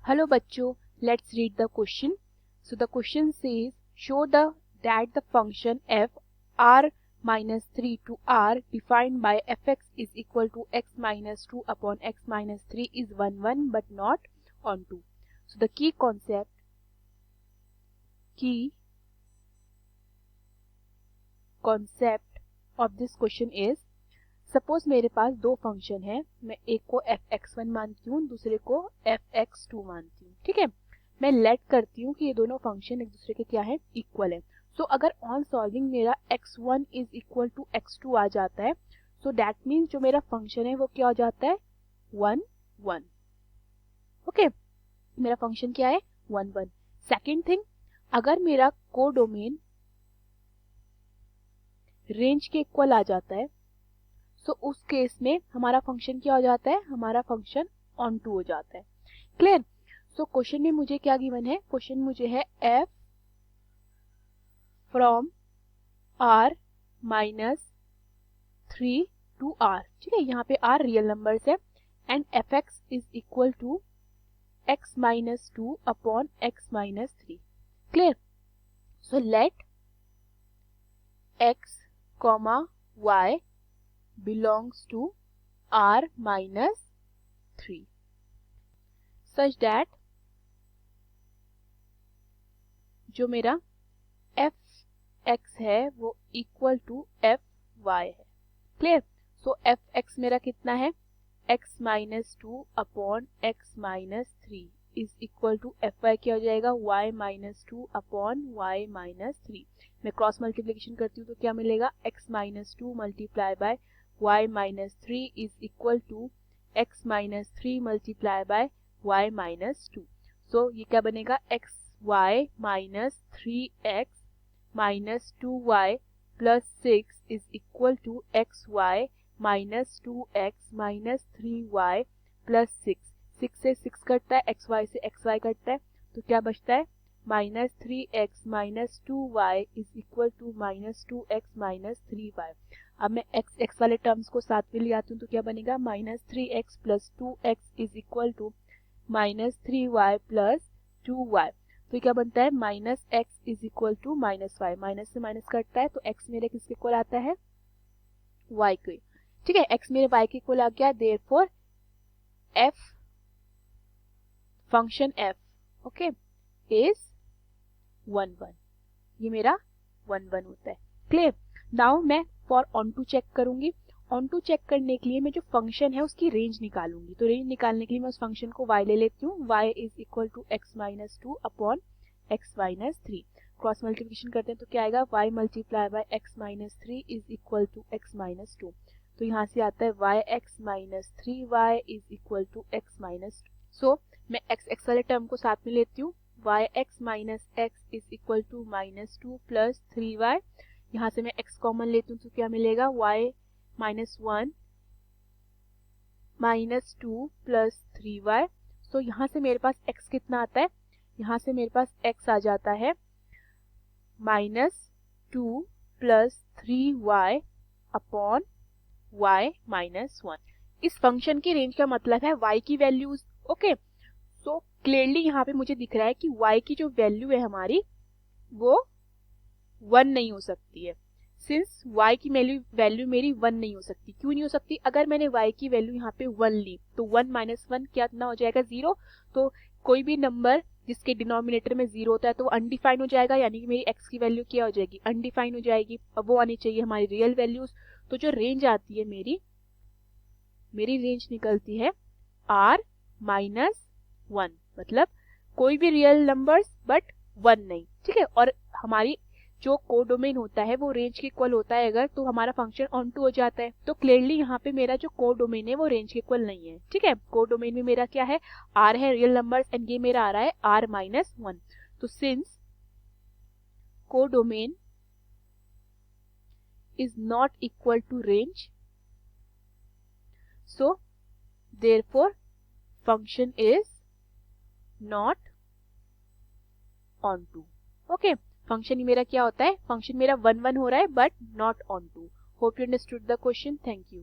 Hello bachcho, let's read the question. So the question says show that the function f r minus 3 to r defined by fx is equal to x minus 2 upon x minus 3 is 1 but not onto. So the key concept of this question is, suppose मेरे पास दो function है, मैं एक को fx1 मानती हूँ, दूसरे को fx2 मानती हूँ. ठीक है, मैं लेट करती हूँ कि ये दोनों फंक्शन एक दूसरे के क्या है, इक्वल है. सो अगर ऑन सॉल्विंग मेरा x1 is equal to x2 आ जाता है, सो दैट मीन्स जो मेरा फंक्शन है वो क्या हो जाता है, 1 1. ओके, मेरा फंक्शन क्या है, 1 1. सेकेंड थिंग, अगर मेरा कोडोमेन रेंज के इक्वल आ जाता है, सो उस केस में हमारा फंक्शन क्या हो जाता है, हमारा फंक्शन ऑन टू हो जाता है. क्लियर. सो क्वेश्चन में मुझे क्या गिवन है, क्वेश्चन मुझे है f from r minus 3 to r. ठीक है, यहाँ पे r रियल नंबर्स है and fx is equal to x minus 2 upon x minus 3. Clear. So let x comma y belongs to r minus 3 such that जो मेरा fx है वो equal to fy है. क्लियर. सो fx मेरा कितना है, x minus 2 upon x minus 3 is equal to fy क्या हो जाएगा, y minus 2 upon y minus 3. मैं क्रॉस मल्टीप्लिकेशन करती हूँ तो क्या मिलेगा, x minus 2 multiply by y minus 3 is equal to x minus 3 multiply by y minus 2. So ये क्या बनेगा, xy minus 3x minus 2y plus 6 is equal to xy minus 2x minus 3y plus 6. 6 से 6 कटता है, xy से xy कटता है, तो क्या बचता है, minus 3x minus 2y is equal to minus 2x minus 3y. अब मैं x वाले टर्म्स को साथ में ले आती हूँ तो क्या बनेगा, minus 3x plus 2x is equal to minus 3y plus 2y. तो क्या बनता है, minus x is equal to minus y. Minus से माइनस कटता है तो x मेरे किसके इक्वल आता है, y के. ठीक है, x मेरे y के इक्वल आ गया. Therefore f function f okay is 1 1. ये मेरा 1 1 होता है. क्लियर. नाउ मैं फॉर ऑन टू चेक करूंगी. ऑन टू चेक करने के लिए मैं जो फंक्शन है उसकी रेंज निकालूंगी. तो रेंज निकालने के लिए मैं उस फंक्शन को y ले लेती हूँ. y is equal to x minus 2 upon x minus 3. Cross multiplication करते हैं तो क्या आएगा, y multiply by x minus 3 is equal to x minus 2. तो यहाँ से आता है yx minus 3y is equal to x minus 2. So मैं x वाले टर्म को साथ में लेती हूँ. yx minus x is equal to minus 2 plus 3y. यहाँ से मैं x कॉमन लेती हूँ तो क्या मिलेगा, y minus 1 minus 2 plus 3y. सो यहाँ से मेरे पास x कितना आता है, यहाँ से मेरे पास x आ जाता है minus 2 plus 3y upon y minus 1. इस फंक्शन की रेंज का मतलब है y की वैल्यूज. ओके, सो क्लियरली यहाँ पे मुझे दिख रहा है कि y की जो वैल्यू है हमारी वो 1 नहीं हो सकती है. सिंस y की वैल्यू मेरी 1 नहीं हो सकती. क्यों नहीं हो सकती, अगर मैंने y की वैल्यू यहाँ पे 1 ली तो 1 माइनस 1 क्या ना हो जाएगा, 0. तो कोई भी नंबर जिसके डिनोमिनेटर में 0 होता है तो अनडिफाइन हो जाएगा, यानी कि मेरी x की वैल्यू क्या हो जाएगी, अनडिफाइन हो जाएगी. अब वो आनी चाहिए हमारी रियल वैल्यूज. तो जो रेंज आती है मेरी रेंज निकलती है r माइनस 1, मतलब कोई भी रियल नंबर्स बट 1 नहीं. ठीक है, और हमारी जो कोडोमेन होता है वो रेंज के इक्वल होता है अगर, तो हमारा फंक्शन ऑन टू हो जाता है. तो क्लियरली यहाँ पे मेरा जो कोडोमेन है वो रेंज के इक्वल नहीं है. ठीक है, कोडोमेन में मेरा क्या है, r है रियल नंबर्स एंड ये मेरा आ रहा है r माइनस 1. तो since codomain is not equal to range, so therefore function is not onto. Okay, function ही मेरा क्या होता है, फंक्शन मेरा 1 1 हो रहा है but not onto. Hope you understood the question. Thank you.